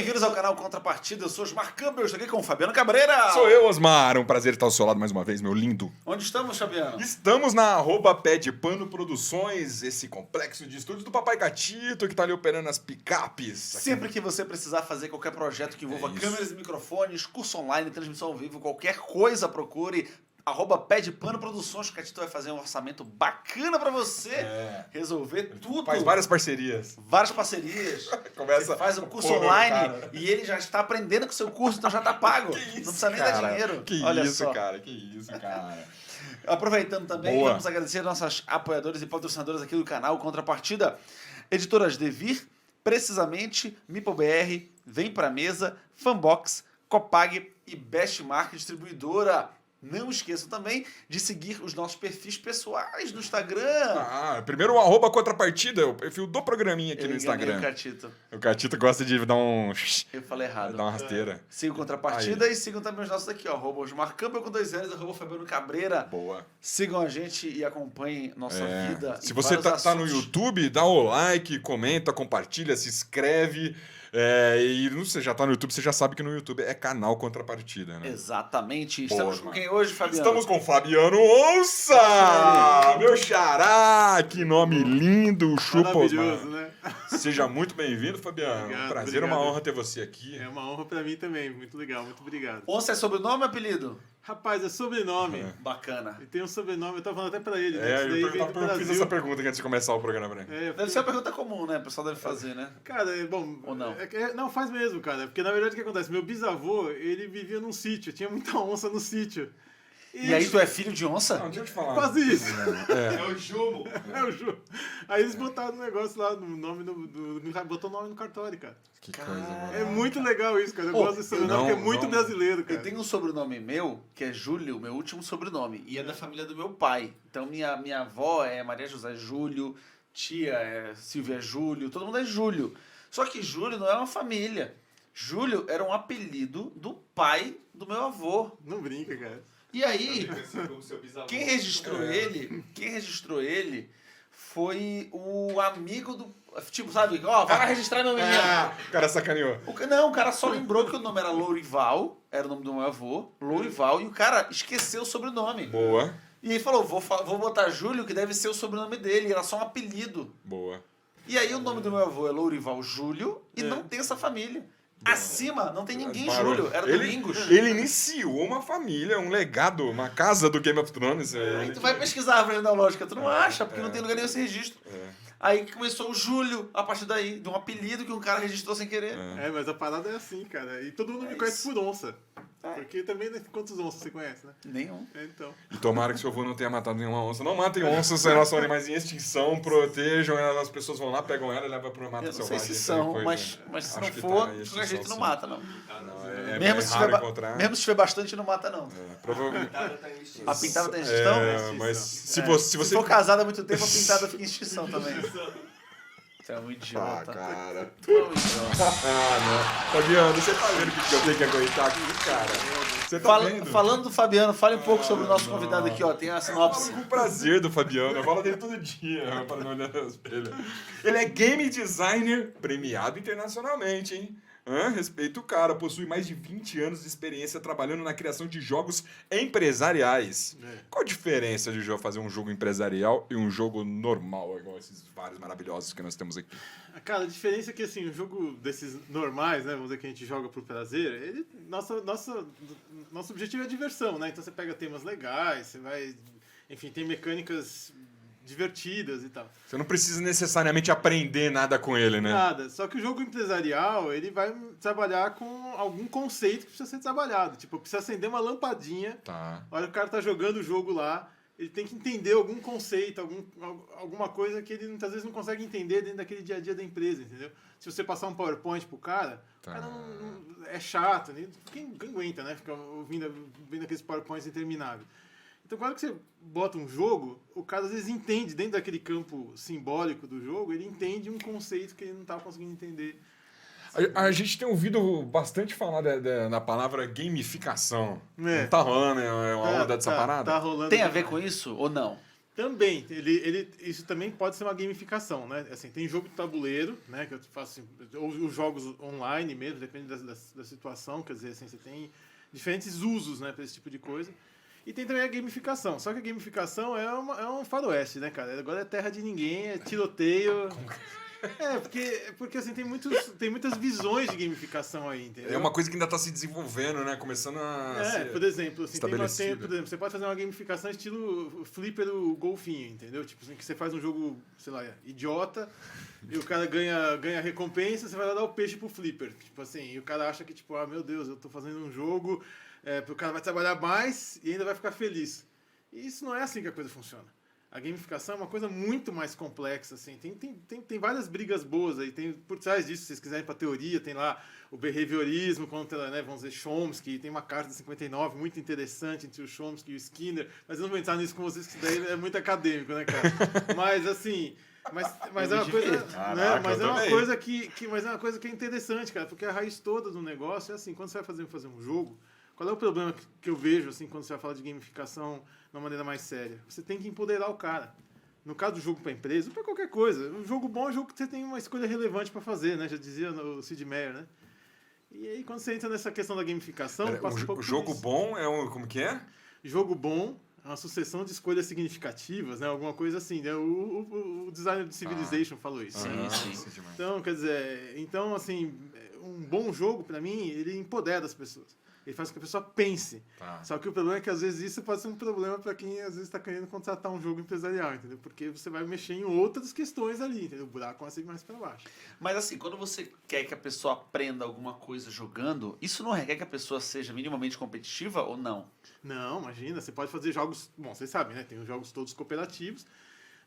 bem-vindos ao canal Contrapartida. Eu sou Osmar Campbell, estou aqui com o Fabiano Cabreira. Sou eu, Osmar. Um prazer estar ao seu lado mais uma vez, meu lindo. Onde estamos, Fabiano? Estamos na @Pé de Pano Produções, esse complexo de estúdios do Papai Catito, que tá ali operando as picapes. Sempre que você precisar fazer qualquer projeto que envolva câmeras e microfones, curso online, transmissão ao vivo, qualquer coisa, procure @Pé de Pano Produções, que o Catito vai fazer um orçamento bacana pra você resolver tudo. Faz várias parcerias. Várias parcerias. Começa Ele faz um curso pô, online cara. e ele já está aprendendo com o seu curso, então já está pago. Que isso, não precisa nem cara? dar dinheiro. Que Olha isso, só. cara. Que isso, cara. Aproveitando também, Boa. vamos agradecer nossas apoiadoras e patrocinadoras aqui do canal Contrapartida. Editoras Devir, Precisamente, MipoBR, Vem Pra Mesa, Fanbox, Copag e Bestmark Distribuidora. Não esqueçam também de seguir os nossos perfis pessoais no Instagram. Primeiro o @Contrapartida, o perfil do programinha aqui Eu no enganei Instagram. o Catito. O Catito gosta de dar um... Eu falei errado. dar uma rasteira. Sigam Contrapartida e sigam também os nossos aqui, ó. Osmar Campbell com 2 L's, Fabiano Cabreira. Boa. Sigam a gente e acompanhem nossa vida. Se e você vários tá no assuntos. YouTube, dá o like, comenta, compartilha, se inscreve. E você já tá no YouTube, você já sabe que no YouTube é canal Contrapartida, né? Exatamente. Boa, Estamos com mano. quem hoje, Fabiano? Estamos com Fabiano Onça! Meu xará! Que nome lindo, chupa Maravilhoso, Osmar. né? Seja muito bem-vindo, Fabiano. Obrigado, Um prazer, uma obrigado. honra ter você aqui. É uma honra pra mim também. Muito legal, muito obrigado. Onça é sobrenome ou apelido? Rapaz, é sobrenome. Bacana. E tem um sobrenome, eu tava falando até pra ele, né? É, Isso daí eu veio do fiz Brasil. essa pergunta antes de começar o programa, né? Deve ser uma pergunta comum, né? O pessoal deve fazer, né? Cara, é bom. Ou não? Não, faz mesmo, cara. Porque na verdade o que acontece? Meu bisavô, ele vivia num sítio, tinha muita onça no sítio. E aí tu é filho de onça? Não, deixa eu te falar. Quase isso. É o Jumo. É o Ju. Aí eles botaram um negócio lá, no nome botou o nome no cartório, cara. Que coisa, mano. É muito legal isso, cara. Eu Pô, gosto desse sobrenome, não- porque é muito não- brasileiro, cara. Eu tenho um sobrenome meu, que é Júlio, meu último sobrenome. E é da família do meu pai. Então minha avó é Maria José Júlio, tia é Silvia Júlio, todo mundo é Júlio. Só que Júlio não é uma família. Júlio era um apelido do pai do meu avô. Não brinca, cara. E aí, Como seu bisavô. quem registrou ele foi o amigo do... Tipo, sabe? Ó, vai lá registrar meu menino. O cara sacaneou. O cara só lembrou que o nome era Lourival, era o nome do meu avô, Lourival, e o cara esqueceu o sobrenome. Boa, E aí falou, vou botar Júlio, que deve ser o sobrenome dele, era só um apelido. boa. E aí o nome do meu avô é Lourival Júlio, e não tem essa família. Acima não tem ninguém Parou. Júlio, era Domingos. Ele iniciou uma família, um legado, uma casa do Game of Thrones. Aí tu vai pesquisar a árvore genealógica, tu não acha, porque não tem lugar nenhum esse registro. Aí começou o Júlio, a partir daí, de um apelido que um cara registrou sem querer. É, mas a parada é assim, cara. E todo mundo me conhece por onça. Porque também, né, quantos onças você conhece, né? Nenhum. Então. E tomara que seu avô não tenha matado nenhuma onça. Não matem onças, elas são animais em extinção, protejam elas, as pessoas vão lá, pegam ela e levam para o mata Eu não sei selvagem. se essa são, coisa. mas se Acho não que for, tá em de qualquer jeito extinção, não sim. mata, não. É Mesmo, bem se raro tiver, encontrar. mesmo se tiver bastante, não mata, não. Provavelmente. Pintada tá em extinção. A pintada tem extinção? Mas se É. você... Se for casado há muito tempo, a pintada fica em extinção também. Você é um Ah, idiota. cara. Tu é um idiota. Não. Fabiano, você tá vendo o que eu tenho que aguentar aqui, cara? Você tá vendo? Falando do Fabiano, fale um pouco sobre o nosso convidado aqui, ó. Tem a Eu sinopse. falo com prazer do Fabiano, eu falo dele todo dia, para não olhar no espelho. Ele é game designer premiado internacionalmente, hein? Respeita o cara, possui mais de 20 anos de experiência trabalhando na criação de jogos empresariais. Qual a diferença de fazer um jogo empresarial e um jogo normal, igual esses vários maravilhosos que nós temos aqui? Cara, a diferença é que, assim, o jogo desses normais, né, vamos dizer que a gente joga por prazer, nosso objetivo é a diversão, né? Então você pega temas legais, você vai... Enfim, tem mecânicas divertidas e tal. Você não precisa necessariamente aprender nada com ele, né? Nada. Só que o jogo empresarial, ele vai trabalhar com algum conceito que precisa ser trabalhado. Tipo, precisa acender uma lampadinha. Tá. Olha, o cara tá jogando o jogo lá, ele tem que entender algum conceito, alguma coisa que ele muitas vezes não consegue entender dentro daquele dia a dia da empresa, entendeu? Se você passar um PowerPoint pro cara, Tá. o cara é chato, né? Quem aguenta, né? Ficar vendo aqueles PowerPoints intermináveis. Então, quando você bota um jogo, o cara às vezes entende, dentro daquele campo simbólico do jogo, ele entende um conceito que ele não estava conseguindo entender. A gente tem ouvido bastante falar da palavra gamificação. É. Não tá rolando, é uma onda dessa parada? Tá rolando. Tem a ver com isso ou não? Também, isso também pode ser uma gamificação, né? Assim, tem jogo de tabuleiro, né? Que eu faço assim, ou os jogos online mesmo, depende da situação, quer dizer, assim, você tem diferentes usos, né, para esse tipo de coisa. E tem também a gamificação. Só que a gamificação é um faroeste, né, cara? Agora é terra de ninguém, é tiroteio. Porque assim, tem muitas visões de gamificação aí, entendeu? É uma coisa que ainda está se desenvolvendo, né? Começando a ser por exemplo, assim, por estabelecida. exemplo, você pode fazer uma gamificação estilo flipper o golfinho, entendeu? Tipo assim, que você faz um jogo, sei lá, idiota, e o cara ganha recompensa, você vai lá dar o peixe pro flipper. Tipo assim, e o cara acha que, tipo, meu Deus, eu tô fazendo um jogo, o cara vai trabalhar mais e ainda vai ficar feliz. E isso não é assim que a coisa funciona. A gamificação é uma coisa muito mais complexa, assim. Tem várias brigas boas aí. Tem, por trás disso, se vocês quiserem ir pra teoria, tem lá o behaviorismo contra, né, vamos dizer, Chomsky. Tem uma carta de 59 muito interessante entre o Chomsky e o Skinner. Mas eu não vou entrar nisso com vocês, que daí é muito acadêmico, né, cara? Mas, assim... Mas é uma coisa, né? Mas é uma coisa que é interessante, cara, porque a raiz toda do negócio é assim, quando você vai fazer um jogo, qual é o problema que eu vejo assim quando você vai falar de gamificação de uma maneira mais séria? Você tem que empoderar o cara. No caso do jogo para empresa, ou para qualquer coisa, um jogo bom é um jogo que você tem uma escolha relevante para fazer, né? Já dizia o Sid Meier, né? E aí quando você entra nessa questão da gamificação, passa um pouco o jogo por isso. bom é como que é? Jogo bom é uma sucessão de escolhas significativas, né? Alguma coisa assim, né? O designer de Civilization falou isso. Sim. Então, quer dizer, assim, um bom jogo, para mim, ele empodera as pessoas. Ele faz com que a pessoa pense. Tá. Só que o problema é que, às vezes, isso pode ser um problema para quem, às vezes, está querendo contratar um jogo empresarial, entendeu? Porque você vai mexer em outras questões ali, entendeu? O buraco vai ser mais para baixo. Mas assim, quando você quer que a pessoa aprenda alguma coisa jogando, isso não requer que a pessoa seja minimamente competitiva ou não? Não, imagina, você pode fazer jogos... Bom, vocês sabem, né? Tem os jogos todos cooperativos.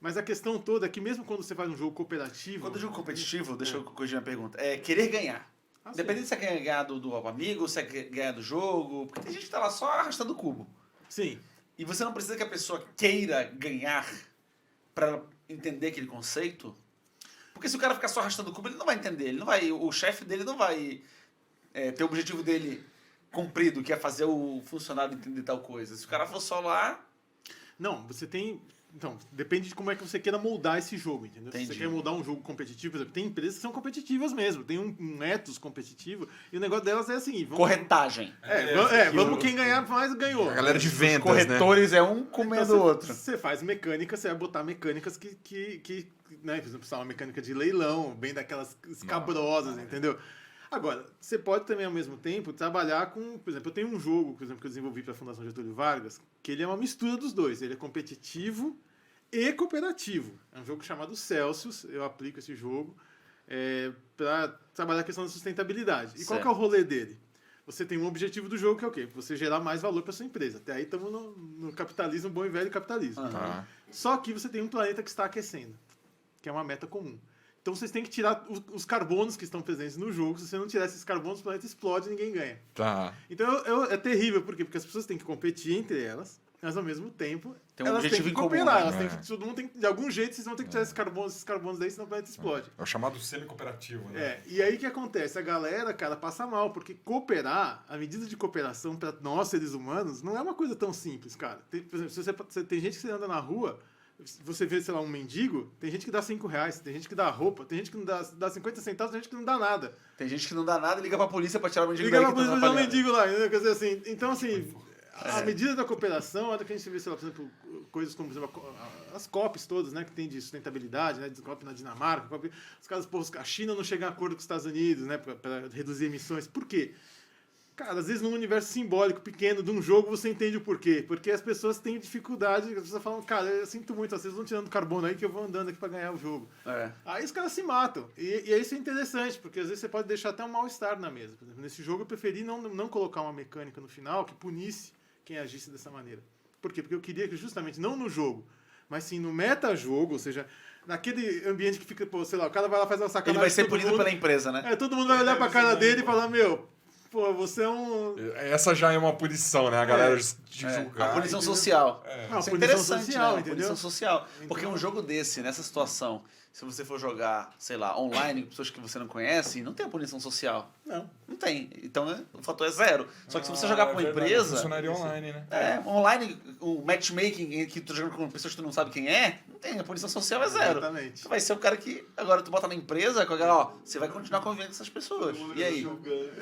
Mas a questão toda é que mesmo quando você faz um jogo cooperativo... Quando eu digo competitivo, deixa eu corrigir a minha pergunta, é querer ganhar. Dependendo se você quer ganhar do amigo, se você quer ganhar do jogo. Porque tem gente que tá lá só arrastando o cubo. Sim. E você não precisa que a pessoa queira ganhar pra entender aquele conceito. Porque se o cara ficar só arrastando o cubo, ele não vai entender. Ele não vai, o chefe dele não vai ter o objetivo dele cumprido, que é fazer o funcionário entender tal coisa. Se o cara for só lá... Não, você tem... Então, depende de como é que você queira moldar esse jogo, entendeu? Entendi. Se você quer moldar um jogo competitivo, por exemplo, tem empresas que são competitivas mesmo, tem um ethos competitivo, e o negócio delas é assim... Corretagem. Vamos quem ganhar mais ganhou. A galera de vendas, Corretores é um comendo o outro. Você faz mecânica, você vai botar mecânicas que né, por exemplo, uma mecânica de leilão, bem daquelas escabrosas, entendeu? Agora, você pode também, ao mesmo tempo, trabalhar com... Por exemplo, eu tenho um jogo, por exemplo, que eu desenvolvi para a Fundação Getúlio Vargas, que ele é uma mistura dos dois. Ele é competitivo e cooperativo. É um jogo chamado Celsius. Eu aplico esse jogo para trabalhar a questão da sustentabilidade. E qual que é o rolê dele? Você tem um objetivo do jogo que é o quê? Você gerar mais valor para sua empresa. Até aí estamos no capitalismo, bom e velho capitalismo. Uhum. Só que você tem um planeta que está aquecendo, que é uma meta comum. Então vocês têm que tirar os carbonos que estão presentes no jogo. Se você não tirar esses carbonos, o planeta explode e ninguém ganha. Tá. Então é terrível, por quê? Porque as pessoas têm que competir entre elas, mas ao mesmo tempo Tem um elas têm objetivo que em comum, cooperar. né? Todo mundo tem, de algum jeito, vocês vão ter que tirar esses carbonos daí, senão o planeta explode. É o chamado semi-cooperativo, né? E aí o que acontece? A galera, cara, passa mal, porque cooperar, a medida de cooperação para nós, seres humanos, não é uma coisa tão simples, cara. Por exemplo, se tem gente que você anda na rua, você vê, sei lá, um mendigo, tem gente que dá R$5, tem gente que dá roupa, tem gente que não dá 50 centavos, tem gente que não dá nada. Tem gente que não dá nada e liga pra polícia pra tirar o mendigo Liga daí pra que tá polícia pra tirar o atrapalhando. mendigo lá, entendeu? Quer dizer, assim, então assim, a medida da cooperação, olha que a gente vê, sei lá, por exemplo, coisas como, por exemplo, as COPs todas, né, que tem de sustentabilidade, né, COP na Dinamarca, COP, os caras, pô, a China não chega a acordo com os Estados Unidos, né, pra reduzir emissões. Por quê? Cara, às vezes num universo simbólico pequeno de um jogo você entende o porquê. Porque as pessoas têm dificuldade, as pessoas falam, cara, eu sinto muito, vocês vão tirando carbono aí que eu vou andando aqui pra ganhar o jogo. Aí os caras se matam. E isso é interessante, porque às vezes você pode deixar até um mal-estar na mesa. Por exemplo, nesse jogo eu preferi não colocar uma mecânica no final que punisse quem agisse dessa maneira. Por quê? Porque eu queria que justamente, não no jogo, mas sim no meta-jogo, ou seja, naquele ambiente que fica, pô, sei lá, o cara vai lá fazer uma sacanagem. Ele vai ser punido pela empresa, né? Todo mundo vai olhar pra cara dele e falar, meu... pô, você é um... Essa já é uma punição, né? A galera te A julgar. punição entendeu? social. Uma Isso é punição interessante, social, né? Uma entendeu? punição social. Porque Então- um jogo desse, nessa situação, se você for jogar, sei lá, online, com pessoas que você não conhece, não tem a punição social. Não. Não tem. Então o fator é zero. Só que se você jogar com uma empresa. Funcionaria online, né? Online, o matchmaking em que tu tá jogando com pessoas que tu não sabe quem é, não tem. A punição social é zero. Exatamente. Tu vai ser o cara que. Agora tu bota na empresa com a galera, ó, você vai continuar convivendo com essas pessoas. E aí?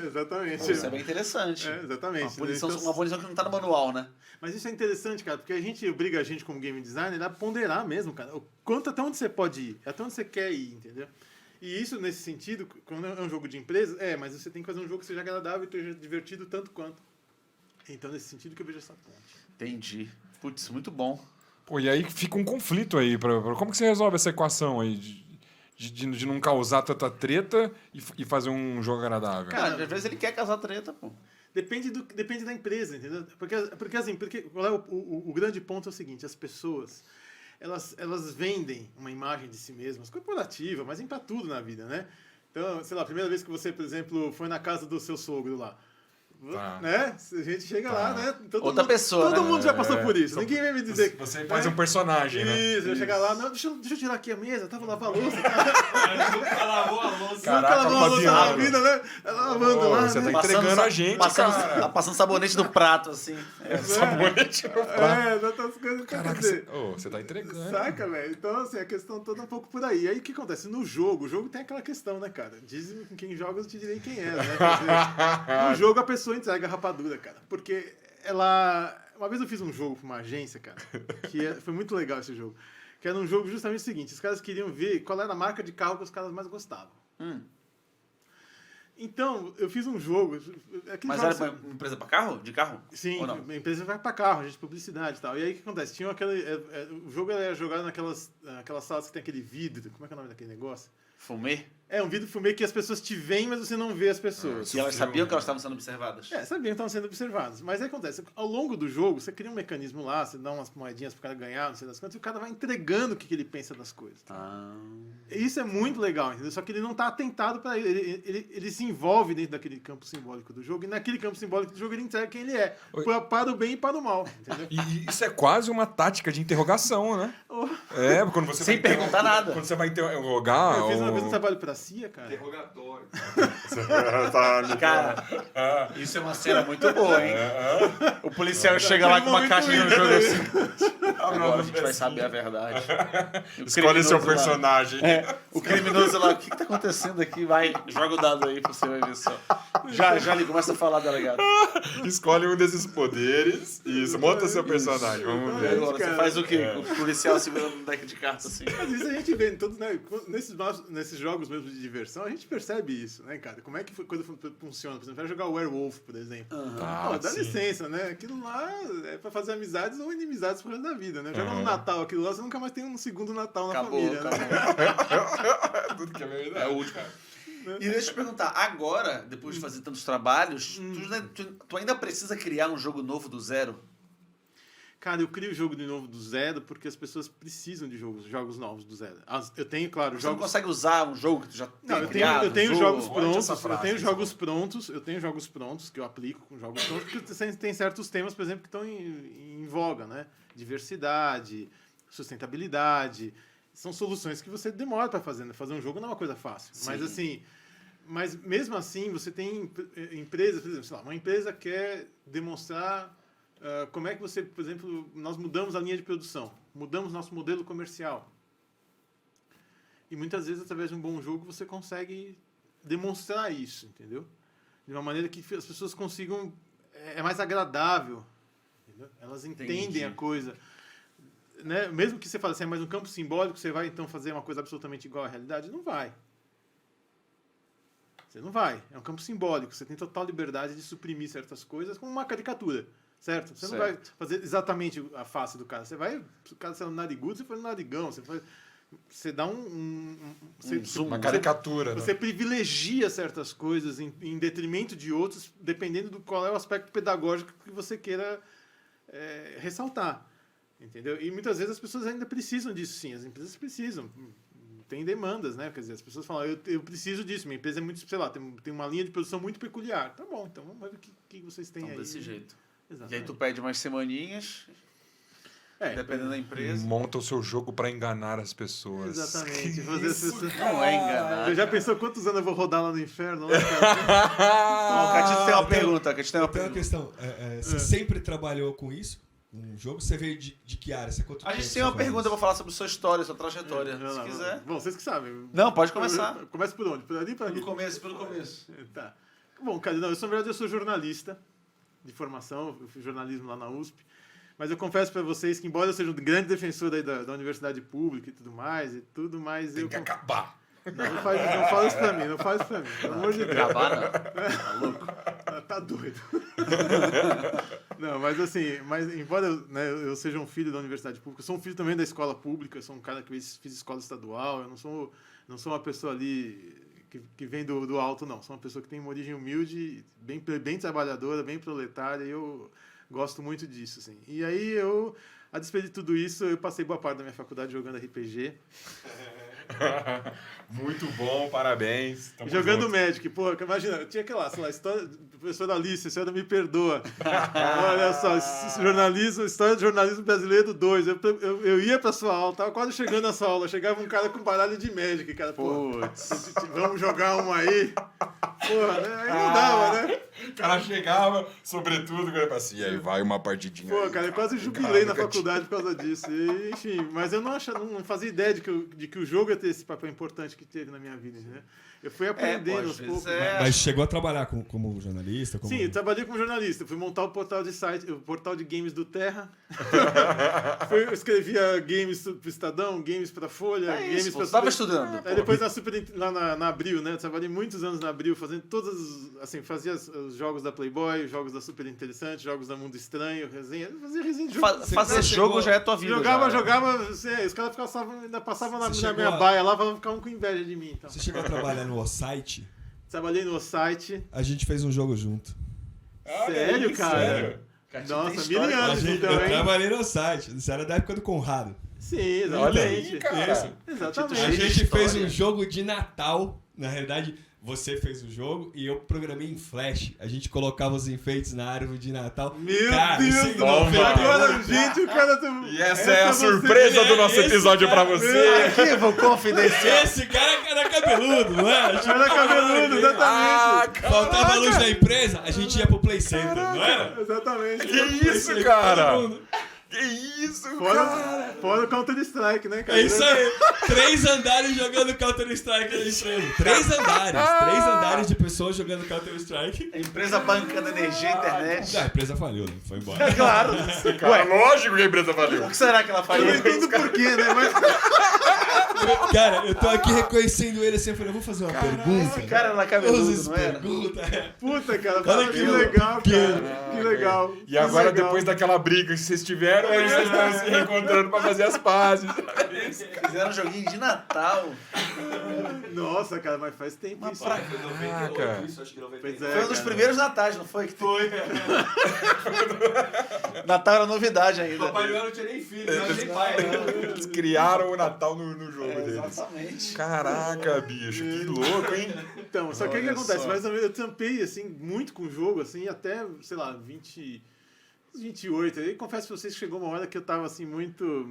Exatamente. Isso é bem interessante. Exatamente. Uma punição que não tá no manual, né? Mas isso é interessante, cara, porque a gente obriga a gente como game designer a ponderar mesmo, cara. O quanto até onde você pode ir, até onde você quer ir, entendeu? E isso, nesse sentido, quando é um jogo de empresa, mas você tem que fazer um jogo que seja agradável e seja divertido tanto quanto. Então, nesse sentido que eu vejo essa ponte. Entendi. Putz, muito bom. Pô, e aí fica um conflito aí. Como que você resolve essa equação aí de não causar tanta treta e fazer um jogo agradável? Cara, Às vezes ele quer causar treta, pô. Depende da empresa, entendeu? Porque qual é o grande ponto é o seguinte, as pessoas, elas vendem uma imagem de si mesmas, corporativa, mas para tudo na vida, né? Então, sei lá, a primeira vez que você, por exemplo, foi na casa do seu sogro lá, Tá. né? A gente chega lá, né? Outra pessoa, Todo né? mundo já passou por isso. Ninguém vai me dizer. Você faz um personagem, né? Isso, eu chegar lá, não, deixa eu tirar aqui a mesa, tava lavando a louça. Nunca lavou a louça. Caraca, Nunca lavou a louça na Fabiano. vida, né? Ela lavando Pô, lá, você né? tá entregando a gente, cara. Passando sabonete no prato, assim. Sabonete no prato. Outras coisas. Caraca, Quer dizer, você tá entregando. saca, velho? Então, assim, a questão toda é um pouco por aí. E aí, o que acontece? No jogo, o jogo tem aquela questão, né, cara? Diz-me com quem joga, eu te direi quem é, né? Quer dizer, no jogo, a pessoa entrega a rapadura, cara. Porque ela... Uma vez eu fiz um jogo pra uma agência, cara, foi muito legal esse jogo. Que era um jogo justamente o seguinte, os caras queriam ver qual era a marca de carro que os caras mais gostavam. Então, eu fiz um jogo... Mas era uma empresa pra carro? De carro? Sim, Ou não? a empresa vai pra carro, a gente publicidade e tal. E aí o que acontece? Tinha o jogo era jogado naquelas salas que tem aquele vidro. Como é que é o nome daquele negócio? Fumê? É um vidro fumê que as pessoas te veem, mas você não vê as pessoas. E elas sabiam que elas estavam sendo observadas. Sabiam que estavam sendo observados. Mas aí acontece, ao longo do jogo, você cria um mecanismo lá, você dá umas moedinhas pro cara ganhar, não sei das quantas, e o cara vai entregando o que ele pensa das coisas. E isso é muito legal, entendeu? Só que ele não está atentado para ele se envolve dentro daquele campo simbólico do jogo, e naquele campo simbólico do jogo ele entrega quem ele é, para o bem e para o mal, entendeu? E isso é quase uma tática de interrogação, né? Quando você Sem vai perguntar nada. Quando você vai interrogar... Eu fiz uma vez um trabalho pra CIA, cara. Interrogatório. Cara, isso é uma cena muito boa, hein? O policial chega lá com uma caixa no jogo assim. Agora a gente vai saber a verdade. Escolhe seu personagem. O criminoso lá, o que tá acontecendo aqui? Vai, joga o dado aí pra você vai ver só. Já ali, começa a falar, delegado. Escolhe um desses poderes. Isso, monta seu personagem. Vamos ver. Agora, você faz o quê? O policial segurando um deck de cartas assim. Mas isso a gente vê em todos, né? Nesses jogos mesmo de diversão, a gente percebe isso, né, cara? Como é que coisa funciona? Por exemplo, vai jogar Werewolf, por exemplo. Dá sim. licença, né? Aquilo lá é pra fazer amizades ou inimizades pro resto da vida, né? Joga no Natal aquilo lá, você nunca mais tem um segundo Natal na família, né? Tudo que é verdade. É o último. E deixa eu te perguntar, agora, depois de fazer tantos trabalhos, tu ainda precisa criar um jogo novo do zero? Cara, eu crio o jogo de novo do zero porque as pessoas precisam de jogos novos do zero. Eu tenho, claro, Você não consegue usar um jogo que tu já tem criado? Eu tenho jogos prontos, essa frase, eu tenho jogos prontos que eu aplico com jogos prontos, porque tem certos temas, por exemplo, que estão em voga, né? Diversidade, sustentabilidade. São soluções que você demora para fazer, né? Fazer um jogo não é uma coisa fácil. Sim. Mas mesmo assim, você tem empresas, por exemplo, sei lá, uma empresa quer demonstrar como é que você, por exemplo, nós mudamos a linha de produção, mudamos nosso modelo comercial. E muitas vezes, através de um bom jogo, você consegue demonstrar isso, entendeu? De uma maneira que as pessoas consigam... É mais agradável, entendeu? Elas entendem a coisa. Né? Mesmo que você fale assim, mas no campo simbólico você vai então fazer uma coisa absolutamente igual à realidade? Não vai. Você não vai. É um campo simbólico. Você tem total liberdade de suprimir certas coisas como uma caricatura. Certo? Você não vai fazer exatamente a face do cara. Você vai... Se o cara é um narigudo, você faz um narigão. Você dá uma caricatura. Você privilegia certas coisas em detrimento de outros, dependendo do qual é o aspecto pedagógico que você queira ressaltar. Entendeu? E muitas vezes as pessoas ainda precisam disso, sim. As empresas precisam. tem demandas, né? Quer dizer, as pessoas falam, eu preciso disso, minha empresa é muito, sei lá, tem uma linha de produção muito peculiar. Tá bom, então vamos ver o que vocês têm Então, aí. desse jeito. E Exatamente. aí tu pede umas semaninhas, dependendo da empresa. Monta o seu jogo pra enganar as pessoas. Exatamente. Fazer as pessoas... Não é enganar. Você já pensou quantos anos eu vou rodar lá no inferno? Lá, cara? Não, o Catito tem uma eu tenho- pergunta. Catito tem uma Eu tenho uma pergunta. questão. Você sempre trabalhou com isso? Um jogo? Você veio de que área? Você quanto A gente tempo tem você uma faz pergunta isso? pra falar sobre sua história, sua trajetória. Não, Se não, quiser. Bom, vocês que sabem. Não, pode começar. Começa por onde? Por ali para aqui? Pelo começo. Tá. Bom, cara, não, na verdade eu sou jornalista de formação, eu fiz jornalismo lá na USP, mas eu confesso para vocês que, embora eu seja um grande defensor aí da universidade pública e tudo mais, Tem que acabar. não fala isso pra mim, não fala isso pra mim, pelo amor de Deus. Acabar, não. Tá louco. Tá doido. Não, mas assim, embora eu seja um filho da universidade pública, eu sou um filho também da escola pública, eu sou um cara que fiz escola estadual, eu não sou uma pessoa ali que vem do alto, não. Sou uma pessoa que tem uma origem humilde, bem trabalhadora, bem proletária, e eu gosto muito disso, assim. E aí a despeito de tudo isso, eu passei boa parte da minha faculdade jogando RPG. Muito bom, parabéns. Tamo Jogando junto. Magic, pô, imagina, eu tinha aquela, sei lá, história do professor Alice, a senhora me perdoa. Olha só, história do jornalismo brasileiro 2. Eu ia pra sua aula, tava quase chegando na sua aula, chegava um cara com baralho de Magic, cara, pô, Putz. vamos jogar uma aí. Porra, né? Aí não dava, né? O cara chegava, sobretudo, assim, e aí vai uma partidinha. Pô, aí. cara, eu quase jubilei na Cara, faculdade por causa disso. E, enfim, mas eu não fazia ideia de que o jogo ia ter esse papel importante que teve na minha vida, né? Eu fui aprendendo aos poucos. Mas chegou a trabalhar como jornalista? Como... Sim, eu trabalhei como jornalista. Fui montar o portal de games do Terra. Eu escrevia games pro Estadão, games pra Folha, games pra... Você tava estudando. Aí depois na Abril, né? Eu trabalhei muitos anos na Abril, fazendo assim, fazia os jogos da Playboy, os jogos da Super Interessante, jogos da Mundo Estranho, resenha. Eu fazia resenha de jogo. Fazer jogo já é tua vida. Jogava, assim, os caras ainda passavam na minha baia lá, ficavam com inveja de mim. Então. Você chegou a trabalhar no site? Trabalhei no site. A gente fez um jogo junto. Sério, cara? Sério? Nossa, mil anos então, Eu hein? trabalhei no site. Isso era da época do Conrado. Sim, Olha aí, exatamente. cara. Isso. Exatamente. A Cheio de gente fez história. um jogo de Natal. Na realidade, você fez o jogo e eu programei em Flash. A gente colocava os enfeites na árvore de Natal. Meu Cara, Deus sem do toma. céu! novela. Agora, gente, o cara... E essa é a você- surpresa do nosso Esse episódio pra cara- você. Arquivo confidencial. Esse cara era cabeludo, não era? Era cabeludo, exatamente. Faltava luz na empresa, a gente ia pro Play Center, não era? Exatamente. Que isso, Todo cara? mundo. Que isso, cara? Fora o Counter-Strike, né, cara? É isso aí. 3 andares jogando Counter-Strike na empresa. 3 andares de pessoas jogando Counter-Strike. A empresa bancando energia e internet. A empresa falhou, né? Foi embora. Claro. Cara, lógico que a empresa valeu. O que será que ela Eu não faria? entendo porquê, né? Mas... Cara, eu tô aqui reconhecendo ele assim, eu falei, eu vou fazer uma pergunta. Esse cara era cabeludo, não era? pergunta. Puta, cara, Olha que que legal, cara. Que legal. E agora, Que legal. depois daquela briga que vocês tiveram, aí vocês estão se reencontrando pra fazer as pazes. Fizeram um joguinho de Natal. Nossa, cara, mas faz tempo isso. Caraca. Pois é, Foi um dos cara. primeiros natais, não foi? Foi. Natal era novidade ainda. Papai Noel não tinha nem filho, não tinha nem pai. Eles criaram o Natal no jogo deles. Exatamente. Caraca, bicho, que louco, hein? Então, só que o que Olha acontece? só. Mas eu tampei, assim, muito com o jogo, assim, até, sei lá, 28. Aí confesso pra vocês que chegou uma hora que eu tava, assim, muito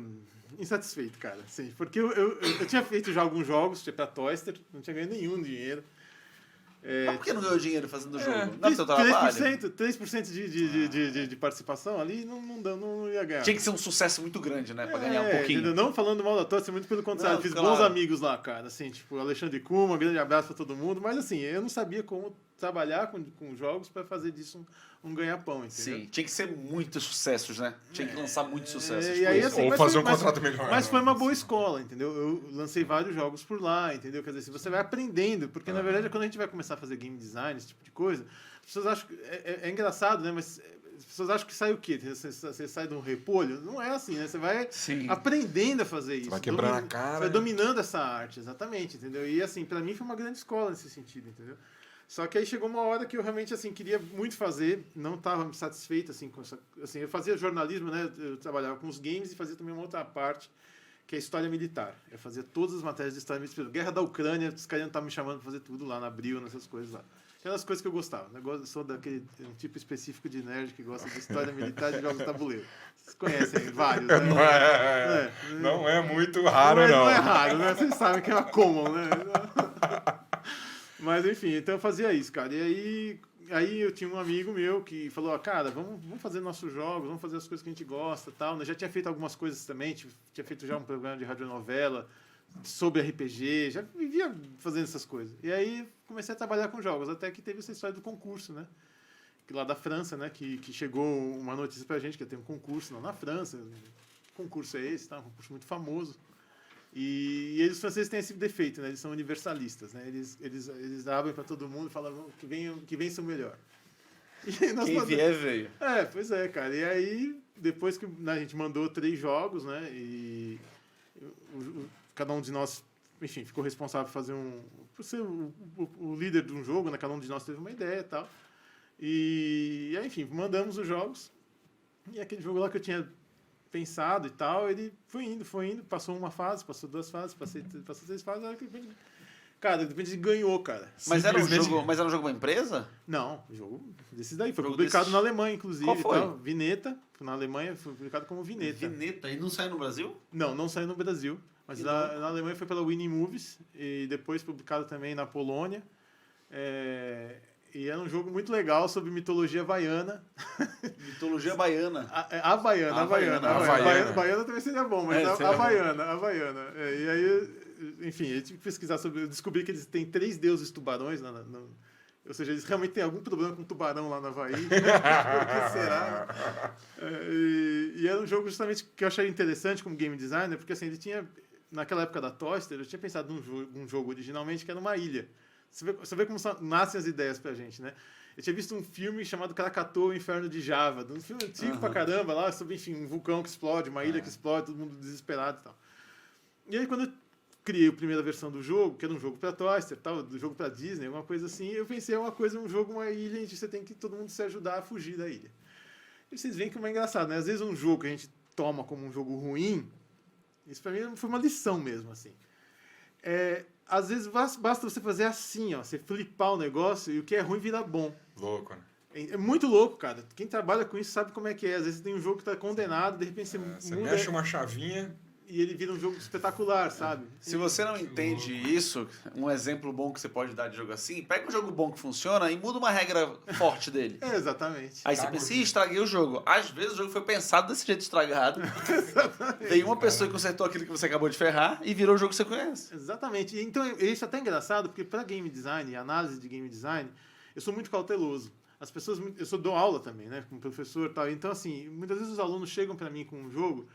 insatisfeito, cara. Assim, porque eu tinha feito já alguns jogos, tipo, pra Toyster, não tinha ganho nenhum dinheiro. Mas por que não ganhou dinheiro fazendo o jogo? Não é pro seu trabalho? 3% de participação ali não ia ganhar. Tinha que ser um sucesso muito grande, né? Pra ganhar um pouquinho. Entendeu? Não falando mal da Toyster, muito pelo contrário. Não, Fiz claro. bons amigos lá, cara. Assim, tipo, Alexandre Kuma, um grande abraço pra todo mundo. Mas assim, eu não sabia como trabalhar com jogos pra fazer disso um ganha-pão, entendeu? Sim, tinha que ser muitos sucessos, né? Tinha que lançar muitos sucessos. E aí, Tipo, assim, Ou mas fazer foi- um contrato melhor. Mas foi uma boa escola, entendeu? Eu lancei vários jogos por lá, entendeu? Quer dizer, se você vai aprendendo, porque na verdade quando a gente vai começar a fazer game design, esse tipo de coisa, as pessoas acham que é engraçado, né? Mas as pessoas acham que sai o quê? Você sai de um repolho? Não é assim, né? Você vai Sim. aprendendo a fazer isso. vai quebrando a cara, Você vai né? dominando essa arte, exatamente, entendeu? E assim, pra mim foi uma grande escola nesse sentido, entendeu? Só que aí chegou uma hora que eu realmente assim queria muito fazer, não estava satisfeito assim com essa, assim, eu fazia jornalismo, né? Eu trabalhava com os games e fazia também uma outra parte que é história militar. Eu fazia todas as matérias de história militar. Guerra da Ucrânia, os caras estavam me chamando para fazer tudo lá na Abril, nessas coisas lá. Aquelas coisas que eu gostava. Eu sou daquele um tipo específico de nerd que gosta de história militar e de jogos de tabuleiro. Vocês conhecem vários, né? Não é muito raro, Não é raro, né? Vocês sabem que é uma common, né? Mas, enfim, então eu fazia isso, cara. E aí eu tinha um amigo meu que falou, cara, vamos fazer nossos jogos, vamos fazer as coisas que a gente gosta e tal. Eu já tinha feito algumas coisas também, tinha feito já um programa de radionovela sobre RPG, já vivia fazendo essas coisas. E aí comecei a trabalhar com jogos, até que teve essa história do concurso, né? Que lá da França, né? Que chegou uma notícia pra gente que ia ter um concurso na França. Que concurso é esse? Tá? Um concurso muito famoso. E eles, os franceses, têm esse defeito, né? Eles são universalistas, né? Eles abrem para todo mundo e falam que vença o melhor. E nós quem vier, veio. Pois é, cara. E aí, depois que a gente mandou 3 jogos, né? E cada um de nós, enfim, ficou responsável por fazer por ser o líder de um jogo, né? Cada um de nós teve uma ideia e tal. E aí, enfim, mandamos os jogos. E aquele jogo lá que eu tinha pensado e tal, ele foi indo, passou uma fase, passou 2 fases, passou 3 fases, era que de repente ganhou, cara. Mas era um jogo pra empresa? Não, o jogo desses daí, foi jogo publicado desses... na Alemanha, inclusive. Qual foi? Tal. Vineta, na Alemanha, foi publicado como Vineta. Vineta, e não saiu no Brasil? Não saiu no Brasil, mas na Alemanha foi pela Winning Movies, e depois publicado também na Polônia. E era um jogo muito legal sobre mitologia havaiana. Mitologia baiana. Havaiana. Baiana também seria bom, mas havaiana. E aí, enfim, eu tive que pesquisar sobre... Eu descobri que eles têm 3 deuses tubarões. Ou seja, eles realmente têm algum problema com tubarão lá na Havaí. Por que será? E era um jogo justamente que eu achei interessante como game designer, porque assim, ele tinha... Naquela época da Toyster, eu tinha pensado num jogo originalmente que era uma ilha. Você vê como nascem as ideias pra gente, né? Eu tinha visto um filme chamado Krakatoa, o Inferno de Java. Um filme antigo pra caramba, lá sobre, enfim, um vulcão que explode, uma ilha que explode, todo mundo desesperado e tal. E aí, quando eu criei a primeira versão do jogo, que era um jogo pra Toyster, tal, do jogo pra Disney, uma coisa assim, eu pensei, um jogo, uma ilha, em que você tem que todo mundo se ajudar a fugir da ilha. E vocês veem como é engraçado, né? Às vezes um jogo que a gente toma como um jogo ruim, isso pra mim foi uma lição mesmo, assim. Às vezes basta você fazer assim, ó, você flipar o negócio e o que é ruim vira bom. Louco, né? É muito louco, cara. Quem trabalha com isso sabe como é que é. Às vezes tem um jogo que tá condenado, de repente você muda, mexe uma chavinha e ele vira um jogo espetacular, sabe? Se você não entende isso, um exemplo bom que você pode dar de jogo assim, pega um jogo bom que funciona e muda uma regra forte dele. Exatamente. Aí você pensa, estraguei o jogo. Às vezes o jogo foi pensado desse jeito estragado. Veio uma pessoa e consertou aquilo que você acabou de ferrar e virou o jogo que você conhece. Exatamente. Então, isso é até engraçado, porque para game design, análise de game design, eu sou muito cauteloso. As pessoas, eu dou aula também, né, como professor e tal. Então, assim, muitas vezes os alunos chegam para mim com um jogo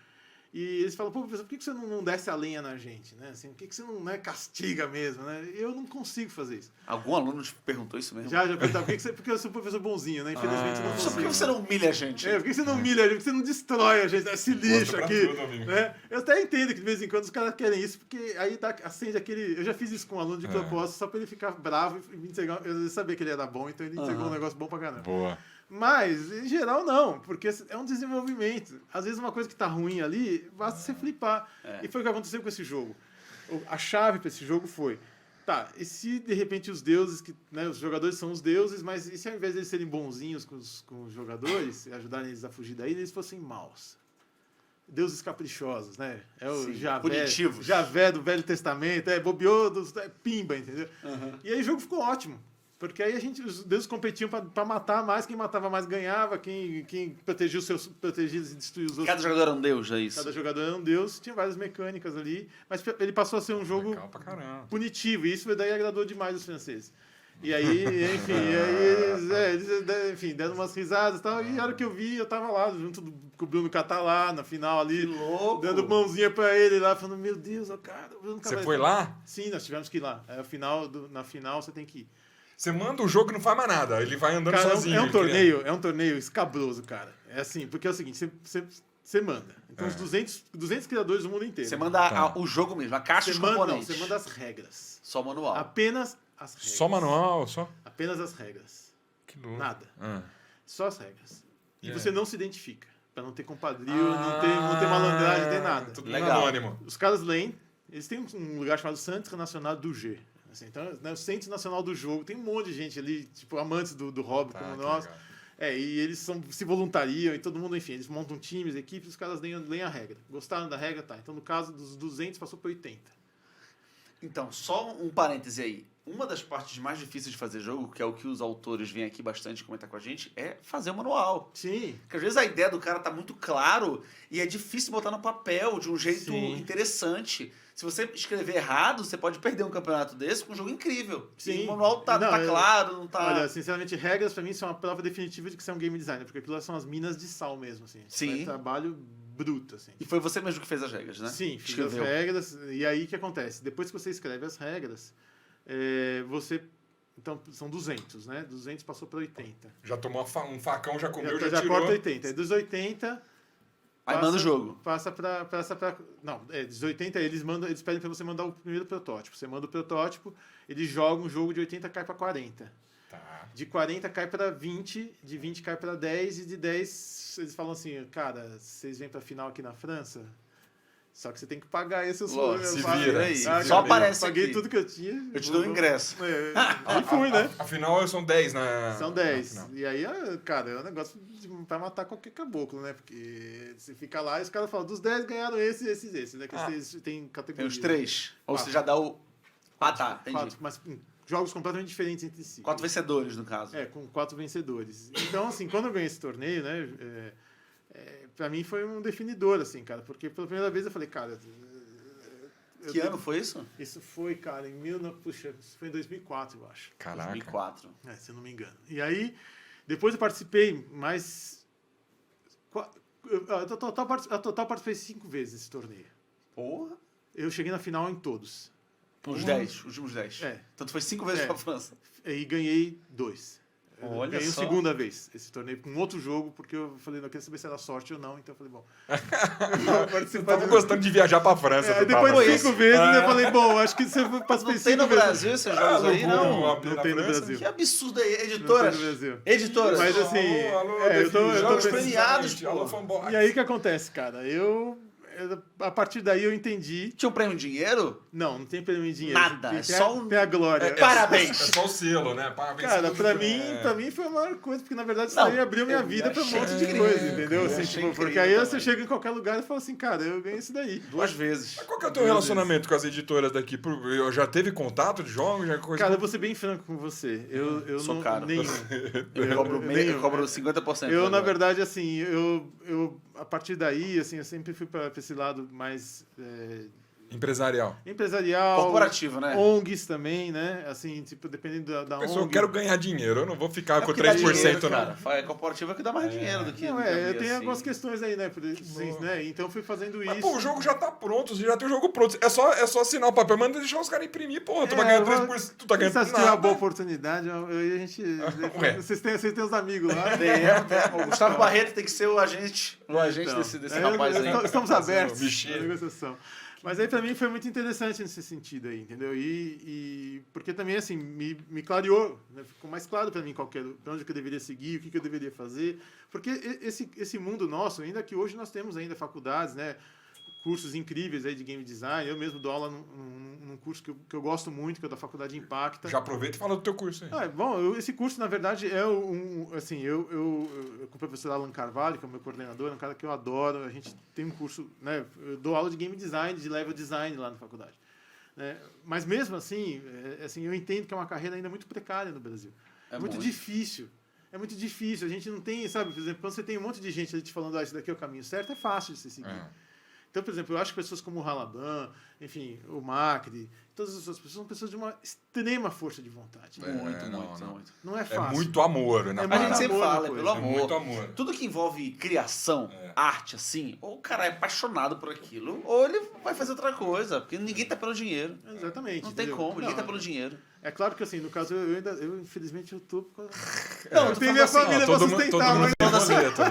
e eles falam, pô, professor, por que você não desce a lenha na gente, né? Assim, por que você não castiga mesmo, né? Eu não consigo fazer isso. Algum aluno te perguntou isso mesmo? Já perguntaram, porque eu sou professor bonzinho, né? Infelizmente não consigo. Por que você não humilha a gente? Por que você não humilha a gente? Por que você não destrói a gente? Esse lixo aqui. Tudo, né? Eu até entendo que de vez em quando os caras querem isso, porque aí acende aquele... Eu já fiz isso com um aluno de propósito, só pra ele ficar bravo e me entregar... Eu sabia que ele era bom, então ele entregou um negócio bom pra caramba. Boa. Mas, em geral, não, porque é um desenvolvimento. Às vezes uma coisa que tá ruim ali, basta você flipar. E foi o que aconteceu com esse jogo. A chave para esse jogo foi, tá, e se de repente os deuses, né, os jogadores são os deuses, mas e se ao invés de eles serem bonzinhos com os jogadores, e ajudarem eles a fugir daí, eles fossem maus? Deuses caprichosos, né? É o Javé do Velho Testamento, bobeou, pimba, entendeu? E aí o jogo ficou ótimo. Porque aí os deuses competiam para matar mais, quem matava mais ganhava, quem protegia os seus protegidos e destruía os outros. Cada jogador era um deus, é isso? Cada jogador era um deus, tinha várias mecânicas ali, mas ele passou a ser um jogo punitivo, e isso daí agradou demais os franceses. E aí, enfim, eles deram umas risadas e tal, e a hora que eu vi, eu tava lá, junto com o Bruno Catalá, na final ali, dando mãozinha pra ele lá, falando, meu Deus, cara, o Bruno Catalá. Você foi lá? Sim, nós tivemos que ir lá. Na final você tem que ir. Você manda o jogo e não faz mais nada, ele vai andando sozinho. É um torneio escabroso, cara. É assim, porque é o seguinte, você manda. Então, os 200 criadores do mundo inteiro. Você manda o jogo mesmo, a caixa de componentes. Não, você manda as regras. Só manual. Apenas as regras. Só manual, só? Apenas as regras. Que louco. Nada. Só as regras. E você não se identifica. Pra não ter compadrio, não ter malandragem, não ter nada. Tudo Legal. anônimo. Os caras leem, eles têm um lugar chamado Centre Nacional do G. Assim, então, né, o Centro Nacional do Jogo, tem um monte de gente ali, tipo, amantes do hobby Tá, como que nós. legal. E eles se voluntariam e todo mundo, enfim, eles montam times, equipes, os caras leem a regra. Gostaram da regra? Tá. Então, no caso dos 200, passou para 80. Então, só um parêntese aí. Uma das partes mais difíceis de fazer jogo, que é o que os autores vêm aqui bastante comentar com a gente, é fazer o manual. Sim. Porque às vezes a ideia do cara tá muito claro e é difícil botar no papel de um jeito Sim. interessante. Se você escrever errado, você pode perder um campeonato desse com um jogo incrível. Sim. E o manual tá Não, claro, não tá... Olha, sinceramente, regras pra mim são a prova definitiva de que você é um game designer, porque aquilo lá são as minas de sal mesmo, assim. Sim. É trabalho bruto, assim. E foi você mesmo que fez as regras, né? Sim, fiz as Escreveu. regras. E aí o que acontece? Depois que você escreve as regras, você... Então, são 200, né? 200 passou para 80. Já tomou um facão, já comeu, já já tirou. corta 80. Aí dos 80... Aí manda o jogo. Passa pra não, dos 80 eles pedem pra você mandar o primeiro protótipo. Você manda o protótipo, eles jogam um jogo de 80 cai pra 40. Tá. De 40 cai pra 20, de 20 cai pra 10 e de 10 eles falam assim, cara, vocês vêm pra final aqui na França, só que você tem que pagar esses Lógico, se pago- vira, aí. se cara, Só aparece paguei aqui. tudo que eu tinha. Eu te dou o ingresso. Aí fui, né? Afinal, são 10 na... São na 10. final. E aí, cara, é um negócio pra matar qualquer caboclo, né? Porque você fica lá e os caras falam, dos 10 ganharam esse, né? Que eles têm Tem categoria. os 3. Ou você Quatro. já dá o... Ah, tá. Entendi. 4, mas jogos completamente diferentes entre si. 4 vencedores, no caso. Com 4 vencedores. Então, assim, quando eu ganhei esse torneio, né? Pra mim foi um definidor, assim, cara. Porque pela primeira vez eu falei, cara... Que ano foi isso? Isso foi, cara, isso foi em 2004, eu acho. Caraca. 2004. Se eu não me engano. E aí, depois eu participei mais... A total participei 5 vezes nesse torneio. Porra. Eu cheguei na final em todos. Os 10, os últimos 10. Tanto foi 5 vezes É. pra França. E ganhei 2. Olha Ganhei só. a segunda vez esse torneio com outro jogo, porque eu falei, não queria saber se era sorte ou não, então eu falei, bom. Você tava gostando de viajar pra França. tu Depois tava. de 5 vezes, eu falei, bom, acho que você participei Não tem 5 no vezes. Brasil esses jogos aí, não? Não tem no Brasil. Que absurdo aí. Não tem Editoras. no Brasil. Editoras. Mas assim, eu tô jogos pensando- premiados, pô. Alô, fanboy. E aí o que acontece, cara? A partir daí eu entendi. Tinha um prêmio em dinheiro? Não tem prêmio em dinheiro. Nada, Tem, é só um- tem a glória. Parabéns. É só o selo, né? Parabéns. Cara, pra É. mim foi a maior coisa, porque na verdade isso Não, aí abriu minha eu vida pra um achei monte de incrível, coisa, entendeu? eu Assim, achei tipo, porque incrível aí você também. chega em qualquer lugar e fala assim, cara, eu ganhei isso daí. 2 vezes. Mas qual que é o teu relacionamento com as editoras daqui? Eu já teve contato de jogos? Já coisa... Cara, eu vou ser bem franco com você. Eu Sou não. caro. Nenhum. Eu cobro 50%. Eu, na agora. verdade, assim, a partir daí, assim, eu sempre fui pra esse lado mais Empresarial. empresarial. Corporativo, né? ONGs também, né? Assim, tipo, dependendo da Pessoal, eu ONG. quero ganhar dinheiro, eu não vou ficar com porque dá 3% dinheiro, não. cara. É corporativo é que dá mais dinheiro do que... Não, do que eu abrir, tenho assim. algumas questões aí, né? Né? Então eu fui fazendo Mas, isso. pô, o jogo já tá pronto, você já tem o jogo pronto. É só assinar o papel, manda deixar os caras imprimir, porra. Tu vai ganhar 3%, tu tá ganhando Se assistir uma nada. boa oportunidade, a gente. Ué. Vocês têm os amigos lá. Tem. O Gustavo Barreto tem que ser o agente Então, desse rapaz aí. Estamos abertos Bichinho. à negociação. Mas aí pra mim foi muito interessante nesse sentido aí, entendeu? E porque também assim me clareou, né? Ficou mais claro pra mim pra onde que eu deveria seguir, o que eu deveria fazer, porque esse mundo nosso, ainda que hoje nós temos ainda faculdades, né? Cursos incríveis aí de game design. Eu mesmo dou aula num curso que eu gosto muito, que é da Faculdade Impacta. Já aproveita e fala do teu curso aí. Bom, esse curso, na verdade, é assim, eu com o professor Alan Carvalho, que é o meu coordenador, é um cara que eu adoro. A gente tem um curso, né? Eu dou aula de game design, de level design lá na faculdade. Né? Mas mesmo assim, eu entendo que é uma carreira ainda muito precária no Brasil. É muito difícil. É muito difícil. A gente não tem, sabe, por exemplo, quando você tem um monte de gente ali te falando, isso daqui é o caminho certo, é fácil de você seguir. Então, por exemplo, eu acho que pessoas como o Halaban, enfim, o Macri, todas essas pessoas são pessoas de uma extrema força de vontade. Muito. Não é É fácil. muito amor, né? É A muito gente sempre amor na fala, coisa. pelo É amor. muito amor. Tudo que envolve criação, arte, assim, ou o cara é apaixonado por aquilo, ou ele vai fazer outra coisa, porque ninguém tá pelo dinheiro. Exatamente. Não tem entendeu? como, ninguém Não, tá pelo dinheiro. É claro que assim, no caso, eu infelizmente eu tô... Não, eu tô tenho falando minha assim, família pra todo mundo sustentar, mas... tem assim, boleto,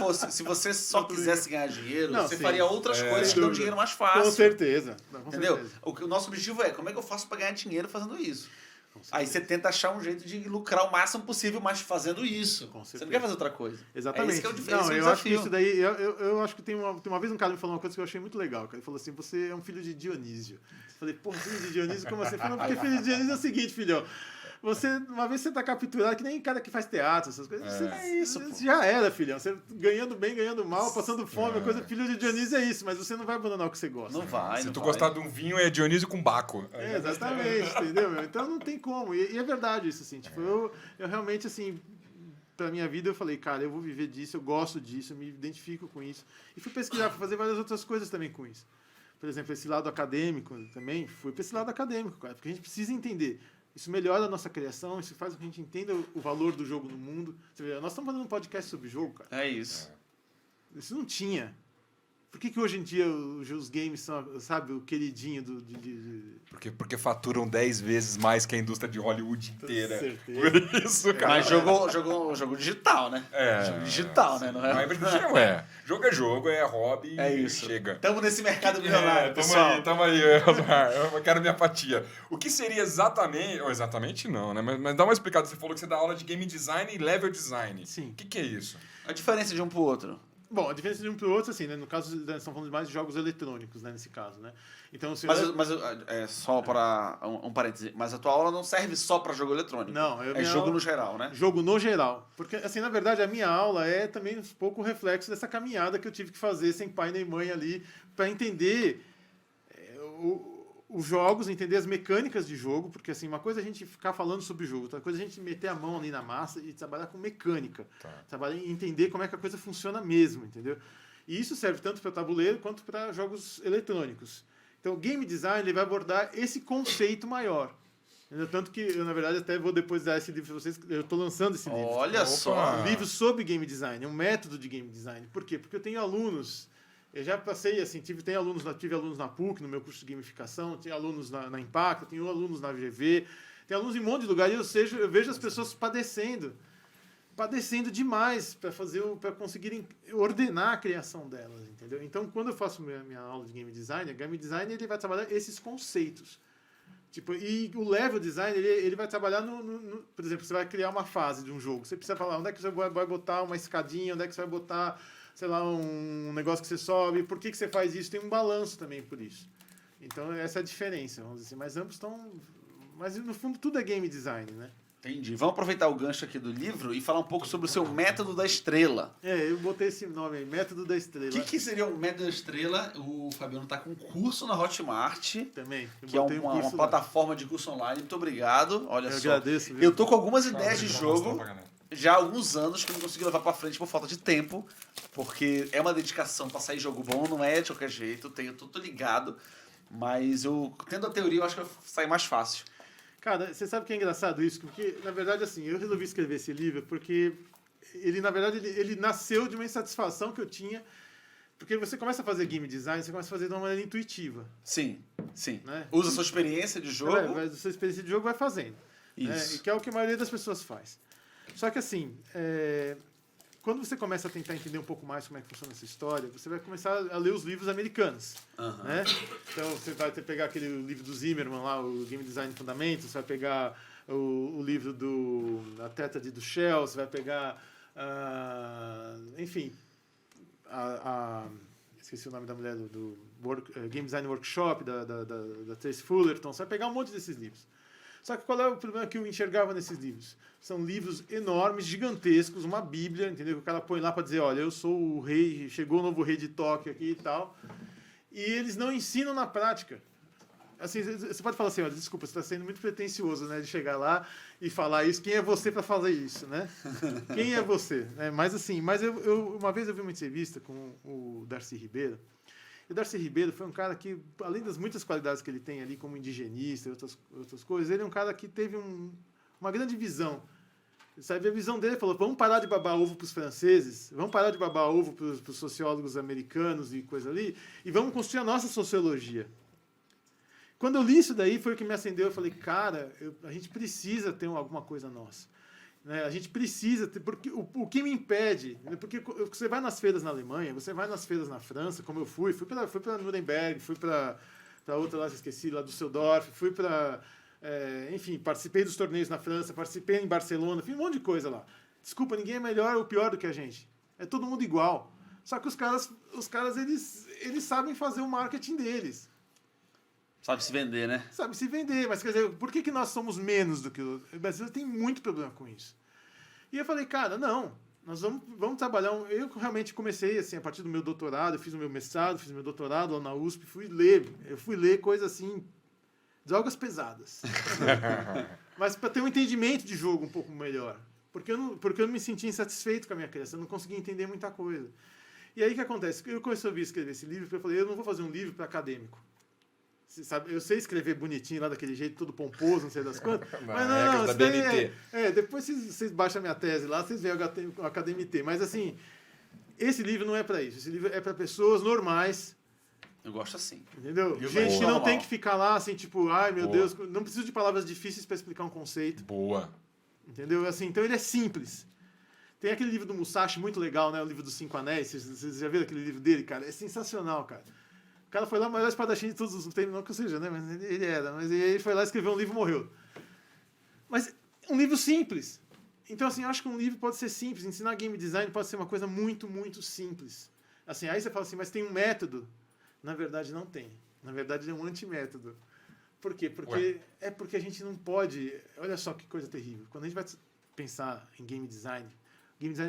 lógico. Se você só quisesse ganhar dinheiro, Não, você sim. faria outras coisas sem que dão dúvida. dinheiro mais Com fácil. certeza. Não, com Entendeu? certeza. O nosso objetivo é como é que eu faço pra ganhar dinheiro fazendo isso? Aí você tenta achar um jeito de lucrar o máximo possível, mas fazendo isso. Com Você certeza. não quer fazer outra coisa. Exatamente. É esse que é o Não, esse é o eu acho que desafio. isso daí... Eu acho que tem uma vez um cara me falou uma coisa que eu achei muito legal. Cara. Ele falou assim, você é um filho de Dionísio. Eu falei, pô, filho de Dionísio? Como assim? Ele falou, porque filho de Dionísio é o seguinte, filhão. Uma vez você tá capturado, que nem cara que faz teatro, essas coisas. Você já era, filhão. Você ganhando bem, ganhando mal, passando fome, coisa. Filho de Dionísio é isso, mas você não vai abandonar o que você gosta. Não vai, Se não tu vai. gostar de um vinho, é Dionísio com Baco. Exatamente, entendeu? Meu? Então não tem como. E é verdade isso, assim. Tipo, eu realmente, assim, pra minha vida, eu falei, cara, eu vou viver disso, eu gosto disso, eu me identifico com isso. E fui pesquisar, fui fazer várias outras coisas também com isso. Por exemplo, esse lado acadêmico também, fui pra esse lado acadêmico, cara, porque a gente precisa entender. Isso melhora a nossa criação, isso faz com que a gente entenda o valor do jogo no mundo. Você vê, nós estamos fazendo um podcast sobre jogo, cara. É isso. Isso não tinha. Por que hoje em dia os games são, sabe, o queridinho Porque faturam 10 vezes mais que a indústria de Hollywood inteira. certeza. Por isso, cara. Mas jogo digital, né? Jogo digital, né? Não é? Não é. Jogo é jogo, é hobby É e isso. chega. Estamos nesse mercado milionário, pessoal. Tamo aí, Osmar. Eu quero minha fatia. O que seria exatamente... Ou exatamente não, né? Mas dá uma explicada. Você falou que você dá aula de game design e level design. Sim. O que é isso? A diferença de um pro outro. Bom, a diferença de um para o outro, assim, né? No caso, nós estamos falando mais de jogos eletrônicos, né? Nesse caso, né? Então, se Mas só para um parêntese, mas a tua aula não serve só para jogo eletrônico. Não, é jogo no geral, né? Jogo no geral. Porque, assim, na verdade, a minha aula é também um pouco reflexo dessa caminhada que eu tive que fazer sem pai nem mãe ali, para entender os jogos, entender as mecânicas de jogo, porque, assim, uma coisa é a gente ficar falando sobre o jogo, outra coisa é a gente meter a mão ali na massa e trabalhar com mecânica. Tá. Trabalhar em entender como é que a coisa funciona mesmo, entendeu? E isso serve tanto para tabuleiro quanto para jogos eletrônicos. Então, o game design ele vai abordar esse conceito maior. Entendeu? Tanto que eu, na verdade, até vou depois dar esse livro para vocês. Eu estou lançando esse livro. Olha só. Um livro sobre game design, um método de game design. Por quê? Porque eu tenho alunos. Eu já passei, assim, tive alunos na PUC, no meu curso de gamificação, tinha alunos na Impacto, tenho alunos na VGV, tem alunos em um monte de lugar, e eu vejo as pessoas padecendo demais para conseguirem ordenar a criação delas, entendeu? Então, quando eu faço minha aula de game design ele vai trabalhar esses conceitos. Tipo, e o level design, ele vai trabalhar por exemplo, você vai criar uma fase de um jogo, você precisa falar onde é que você vai botar uma escadinha, onde é que você vai botar, sei lá, um negócio que você sobe, por que você faz isso, tem um balanço também por isso. Então, essa é a diferença, vamos dizer assim, mas ambos estão... Mas, no fundo, tudo é game design, né? Entendi. Vamos aproveitar o gancho aqui do livro e falar um pouco sobre o seu método da estrela. Eu botei esse nome aí, Método da Estrela. O que seria o método da estrela? O Fabiano está com um curso na Hotmart, Também. Eu que é botei um uma curso lá. plataforma de curso online. Muito obrigado. Olha Eu só. agradeço, viu? Eu tô com algumas ideias de Vou jogo mostrar pra galera. já há alguns anos que eu não consegui levar pra frente por falta de tempo, porque é uma dedicação pra sair jogo bom, não é de qualquer jeito, eu tô ligado, mas eu tendo a teoria eu acho que vai sair mais fácil. Cara, você sabe que é engraçado isso? Porque, na verdade, assim, eu resolvi escrever esse livro porque ele, na verdade, ele nasceu de uma insatisfação que eu tinha. Porque você começa a fazer game design, você começa a fazer de uma maneira intuitiva. Sim. Né? Usa a sua experiência de jogo. A sua experiência de jogo vai fazendo. Né? Isso. E que é o que a maioria das pessoas faz. Só que, assim, quando você começa a tentar entender um pouco mais como é que funciona essa história, você vai começar a ler os livros americanos. Aham. Né? Então, você vai pegar aquele livro do Zimmerman lá, o Game Design Fundamentos, você vai pegar o livro A Tétrade do Shell, você vai pegar, enfim, esqueci o nome da mulher do Game Design Workshop, da Tracy Fullerton, você vai pegar um monte desses livros. Só que qual é o problema que eu enxergava nesses livros? São livros enormes, gigantescos, uma bíblia, entendeu? Que o cara põe lá para dizer, olha, eu sou o rei, chegou o novo rei de Tóquio aqui e tal. E eles não ensinam na prática. Assim, você pode falar assim, olha, desculpa, você está sendo muito pretencioso, né, de chegar lá e falar isso. Quem é você para fazer isso, né? Quem é você? Mas assim, uma vez eu vi uma entrevista com o Darcy Ribeiro. E o Darcy Ribeiro foi um cara que, além das muitas qualidades que ele tem ali como indigenista e outras coisas, ele é um cara que teve uma grande visão. Sabe, a visão dele falou, vamos parar de babar ovo para os franceses, vamos parar de babar ovo para os sociólogos americanos e coisa ali, e vamos construir a nossa sociologia. Quando eu li isso daí, foi o que me acendeu. Eu falei, cara, a gente precisa ter alguma coisa nossa. Né? A gente precisa ter... Porque o que me impede... Porque você vai nas feiras na Alemanha, você vai nas feiras na França, como eu fui para Nuremberg, fui para outra lá, esqueci, lá Düsseldorf, fui para Enfim, participei dos torneios na França, participei em Barcelona, fiz um monte de coisa lá. Desculpa, ninguém é melhor ou pior do que a gente. É todo mundo igual. Só que os caras eles sabem fazer o marketing deles. Sabe se vender, né? Sabe se vender. Mas, quer dizer, por que nós somos menos do que o brasileiro? Tem muito problema com isso. E eu falei, cara, não. Nós vamos trabalhar... Eu realmente comecei, assim, a partir do meu doutorado, eu fiz o meu mestrado, fiz o meu doutorado lá na USP, eu fui ler coisas, assim, drogas pesadas. Mas para ter um entendimento de jogo um pouco melhor. Porque eu não me sentia insatisfeito com a minha criação, eu não conseguia entender muita coisa. E aí o que acontece? Eu comecei a escrever esse livro, eu falei, eu não vou fazer um livro para acadêmico. Você sabe, eu sei escrever bonitinho lá daquele jeito, todo pomposo, não sei das quantas. Mas não, da isso daí BNT. depois vocês baixam a minha tese lá, vocês veem o HTMT. Mas assim, esse livro não é para isso. Esse livro é para pessoas normais. Eu gosto assim. Entendeu? Eu Gente gosto que não normal. tem que ficar lá assim, tipo, ai meu Boa. Deus, não preciso de palavras difíceis para explicar um conceito. Boa. Entendeu? Assim, então ele é simples. Tem aquele livro do Musashi muito legal, né? O livro dos 5 Anéis. Vocês já viram aquele livro dele, cara? É sensacional, cara. O cara foi lá, o maior espadachim de todos os tempos, não que eu seja, né? Mas ele era. Mas ele foi lá, escreveu um livro e morreu. Mas um livro simples. Então, assim, eu acho que um livro pode ser simples. Ensinar game design pode ser uma coisa muito, muito simples. Assim, aí você fala assim, mas tem um método? Na verdade, não tem. Na verdade, ele é um antimétodo. Por quê? Porque a gente não pode... Olha só que coisa terrível. Quando a gente vai pensar em game design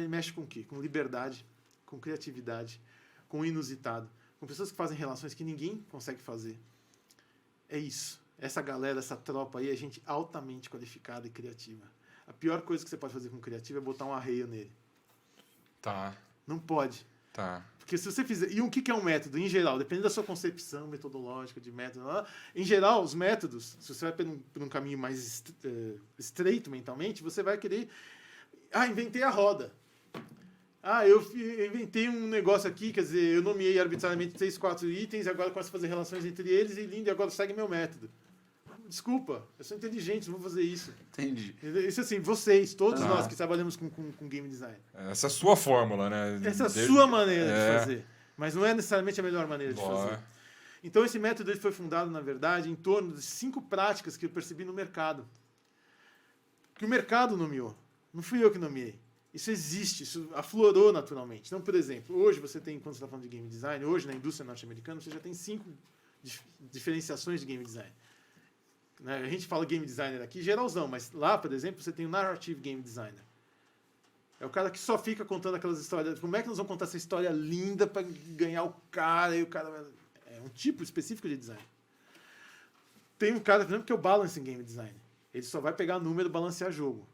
mexe com o quê? Com liberdade, com criatividade, com inusitado, com pessoas que fazem relações que ninguém consegue fazer. É isso. Essa galera, essa tropa aí é gente altamente qualificada e criativa. A pior coisa que você pode fazer com criativo é botar um arreio nele. Tá. Não pode. Tá. Porque se você fizer... E o que é um método? Em geral, depende da sua concepção metodológica de método. Em geral, os métodos, se você vai por um caminho mais estreito mentalmente, você vai querer... inventei a roda. Eu inventei um negócio aqui, quer dizer, eu nomeei arbitrariamente 3, 4 itens, agora começo a fazer relações entre eles e lindo, e agora segue meu método. Desculpa, eu sou inteligente, não vou fazer isso. Entendi. Isso assim, vocês, todos nós que trabalhamos com game design. Essa é a sua fórmula, né? Essa é a sua maneira de fazer. Mas não é necessariamente a melhor maneira de Boa. fazer. Então esse método ele foi fundado, na verdade, em torno de 5 práticas que eu percebi no mercado. Que o mercado nomeou. Não fui eu que nomeei. Isso existe, isso aflorou naturalmente. Então, por exemplo, hoje você tem, quando você está falando de game design, hoje na indústria norte-americana, você já tem 5 diferenciações de game design. Né? A gente fala game designer aqui, geralzão, mas lá, por exemplo, você tem o narrative game designer. É o cara que só fica contando aquelas histórias. Como é que nós vamos contar essa história linda para ganhar o cara e o cara... É um tipo específico de design. Tem um cara, por exemplo, que é o balancing game design. Ele só vai pegar número e balancear jogo.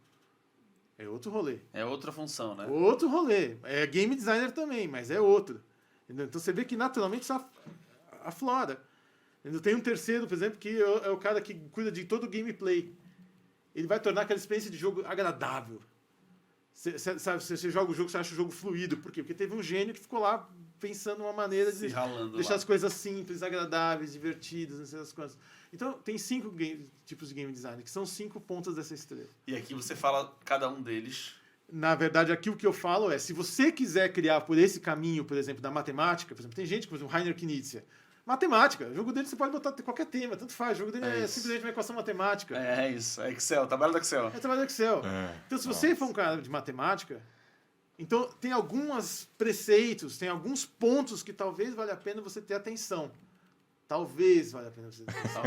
É outro rolê. É outra função, né? Outro rolê. É game designer também, mas é outro. Entendeu? Então você vê que naturalmente isso aflora. Entendeu? Tem um terceiro, por exemplo, que é o cara que cuida de todo o gameplay. Ele vai tornar aquela experiência de jogo agradável. Você joga o jogo, você acha o jogo fluido. Por quê? Porque teve um gênio que ficou lá pensando uma maneira de deixar lá as coisas simples, agradáveis, divertidas, não sei das coisas. Então, tem 5 tipos de game design, que são 5 pontas dessa estrela. E aqui você fala cada um deles. Na verdade, aqui o que eu falo é, se você quiser criar por esse caminho, por exemplo, da matemática, por exemplo, tem gente, por exemplo, Rainer Knizia, matemática, o jogo dele você pode botar qualquer tema, tanto faz, o jogo dele é simplesmente uma equação matemática. É isso, é Excel, trabalho do Excel. É trabalho do Excel. É. Então, se você for um cara de matemática, então tem alguns preceitos, tem alguns pontos que talvez valha a pena você ter atenção. Talvez valha a pena você ter atenção.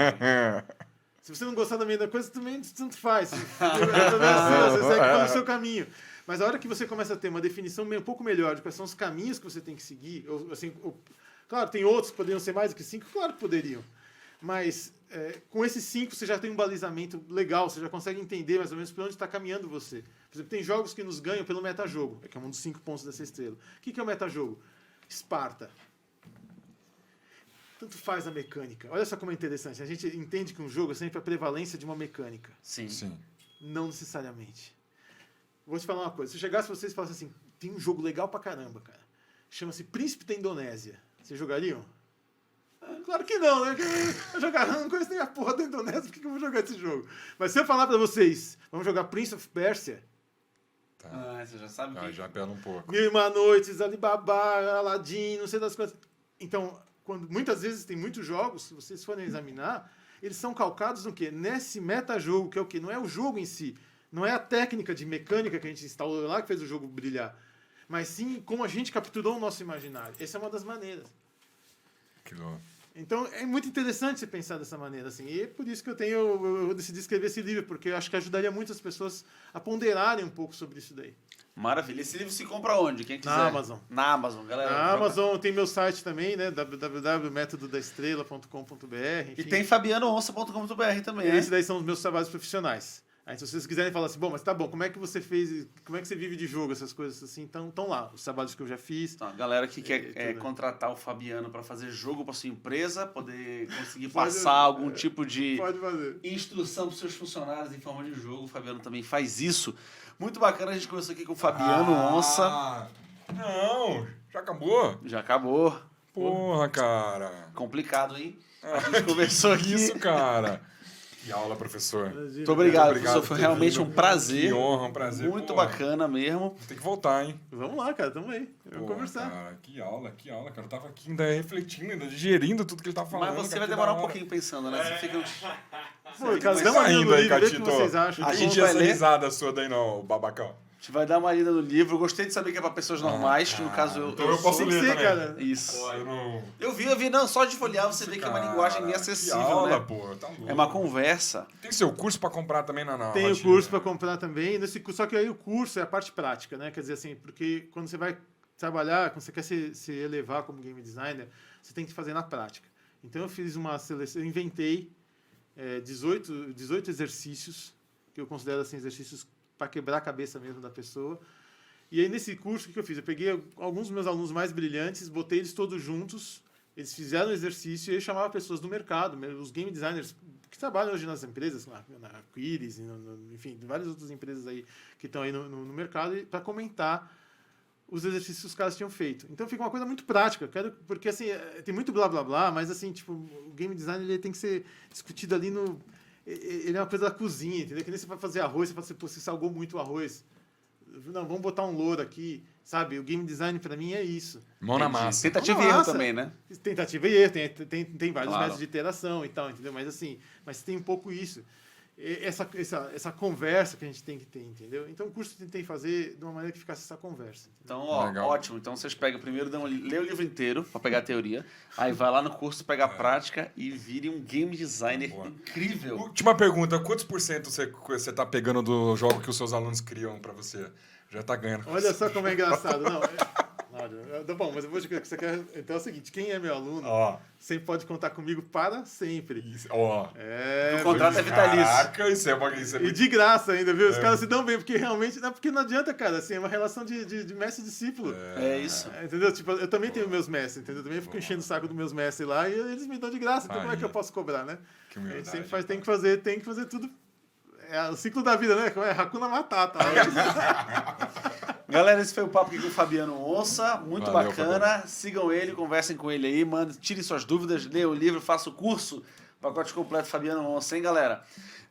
Se você não gostar da mesma coisa, também tanto faz. Você segue pelo seu caminho. Mas a hora que você começa a ter uma definição um pouco melhor de quais são os caminhos que você tem que seguir, claro, tem outros que poderiam ser mais do que 5, claro que poderiam. Mas com esses 5 você já tem um balizamento legal, você já consegue entender mais ou menos para onde está caminhando você. Por exemplo, tem jogos que nos ganham pelo metajogo, que é um dos 5 pontos dessa estrela. O que é o metajogo? Esparta. Tanto faz a mecânica. Olha só como é interessante. A gente entende que um jogo é sempre a prevalência de uma mecânica. Sim. Não necessariamente. Vou te falar uma coisa. Se eu chegasse vocês e falasse assim, tem um jogo legal pra caramba, cara. Chama-se Príncipe da Indonésia. Vocês jogariam? Claro que não, né? Eu não conheço nem a porra da Indonésia, por que eu vou jogar esse jogo? Mas se eu falar pra vocês, vamos jogar Prince of Persia, Tá. Você já sabe que... Já apela um pouco. 1001 Noites, Alibaba, Aladdin, não sei das coisas. Então, muitas vezes tem muitos jogos, se vocês forem examinar, eles são calcados no quê? Nesse metajogo, que é o quê? Não é o jogo em si, não é a técnica de mecânica que a gente instalou lá que fez o jogo brilhar, mas sim como a gente capturou o nosso imaginário. Essa é uma das maneiras. Que louco. Então, é muito interessante você pensar dessa maneira, assim. E é por isso que eu decidi escrever esse livro, porque eu acho que ajudaria muitas pessoas a ponderarem um pouco sobre isso daí. Maravilha. Esse livro se compra onde? Quem quiser. Na Amazon. Na Amazon, galera. Na Amazon tem meu site também, né? www.metododaestrela.com.br. E tem fabianoonça.com.br também, Esses né? daí são os meus trabalhos profissionais. Aí, se vocês quiserem falar assim, bom, mas tá bom, como é que você fez, como é que você vive de jogo, essas coisas assim, estão lá, os trabalhos que eu já fiz. Então, a galera que quer tudo. contratar o Fabiano para fazer jogo para sua empresa, poder conseguir Pode- passar algum tipo de Pode fazer. instrução para os seus funcionários em forma de jogo, o Fabiano também faz isso. Muito bacana, a gente começou aqui com o Fabiano Onça. Não, já acabou? Já acabou. Porra, cara. Complicado, hein? A gente conversou aqui. Isso, cara. Que aula, professor. Muito obrigado, Obrigado professor. por Foi ter realmente vindo. um prazer. Que honra, um prazer. Muito Porra, bacana mesmo. Tem que voltar, hein? Vamos lá, cara, tamo aí. Vamos Pô, conversar. Cara, que aula, cara. Eu tava aqui ainda refletindo, ainda digerindo tudo que ele tava falando. Mas você cara, vai que demorar da um hora. pouquinho pensando, né? Você fica... Pô, cara, mais dá uma olhada no Ainda, livro, vê o que Catito. vocês acham. A A gente gente vai essa ler. risada sua daí não, babacão. A gente vai dar uma lida no livro. Eu gostei de saber que é para pessoas normais, que no caso eu... Então eu posso Tem que ler ser, também. cara. Isso. Eu não... Eu vi, não, só de folhear você vê que é uma linguagem meio acessível, que aula, né? pô, tá louco. É uma conversa. Tem seu curso pra comprar também na Tem o rotina. curso para comprar também. Nesse curso, só que aí o curso é a parte prática, né? Quer dizer assim, porque quando você vai trabalhar, quando você quer se elevar como game designer, você tem que fazer na prática. Então eu fiz uma seleção, eu inventei 18 exercícios, que eu considero assim exercícios para quebrar a cabeça mesmo da pessoa. E aí nesse curso, o que eu fiz? Eu peguei alguns dos meus alunos mais brilhantes, botei eles todos juntos, eles fizeram o exercício e eu chamava pessoas do mercado, os game designers que trabalham hoje nas empresas, na Quiris, enfim, várias outras empresas aí que estão aí no mercado, para comentar os exercícios que os caras tinham feito. Então fica uma coisa muito prática, porque assim, tem muito blá blá blá, mas assim, tipo, o game design ele tem que ser discutido ali no... Ele é uma coisa da cozinha, entendeu? Que nem você vai fazer arroz, você fala assim, pô, você salgou muito o arroz. Não, vamos botar um louro aqui, sabe? O game design pra mim é isso. Mão na Entendi. massa. Tentativa Mão e na erro massa. também, né? Tentativa e erro, tem vários Claro. métodos de iteração e tal, entendeu? Mas assim, mas tem um pouco isso. Essa conversa que a gente tem que ter, entendeu? Então o curso eu tentei fazer de uma maneira que ficasse essa conversa. Entendeu? Então, ó, Legal. ótimo. Então vocês pegam primeiro, lê o livro inteiro pra pegar a teoria, aí vai lá no curso, pega a prática e vire um game designer Boa. incrível. Última pergunta, quantos por cento você tá pegando do jogo que os seus alunos criam pra você? Já tá ganhando. Olha só como é engraçado. Não, tá bom, mas eu vou dizer que você quer. Então é o seguinte: quem é meu aluno Ó, sempre pode contar comigo para sempre. isso, ó. É. O contrato é vitalício. Caraca, isso é E muito... de graça ainda, viu? Os caras se dão bem, porque realmente. Não, porque não adianta, cara. Assim, é uma relação de mestre e discípulo. É isso. Entendeu? Tipo, eu também tenho meus mestres, entendeu? Eu também fico enchendo o saco dos meus mestres lá e eles me dão de graça. Então, como é que eu posso cobrar, né? Que A gente humildade. sempre tem que fazer tudo. É o ciclo da vida, né? É Hakuna Matata. Galera, esse foi o papo aqui com o Fabiano Onça. Muito Valeu, bacana. Fabiano. Sigam ele, conversem com ele aí, tirem suas dúvidas, leiam o livro, façam o curso. Pacote completo Fabiano Onça, hein, galera?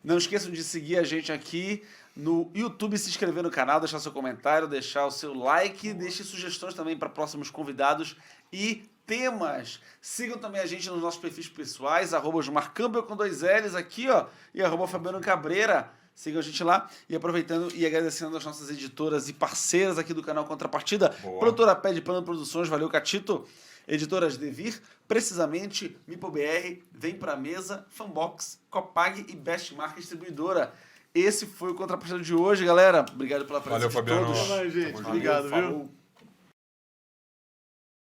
Não esqueçam de seguir a gente aqui no YouTube, se inscrever no canal, deixar seu comentário, deixar o seu like, deixe sugestões também para próximos convidados e temas. Sigam também a gente nos nossos perfis pessoais, @osmarcampbell com 2 L's aqui, ó, e @Fabiano Cabreira. Sigam a gente lá e aproveitando e agradecendo as nossas editoras e parceiras aqui do canal Contrapartida. Boa. Produtora Pé de Pano Produções, valeu, Catito. Editoras Devir, Precisamente, MipoBR, Vem Pra Mesa, Fanbox, Copag e Bestmark Distribuidora. Esse foi o Contrapartida de hoje, galera. Obrigado pela presença Valeu, de Fabiano. todos. Vai, gente. Tamo junto. Obrigado, viu? Falou.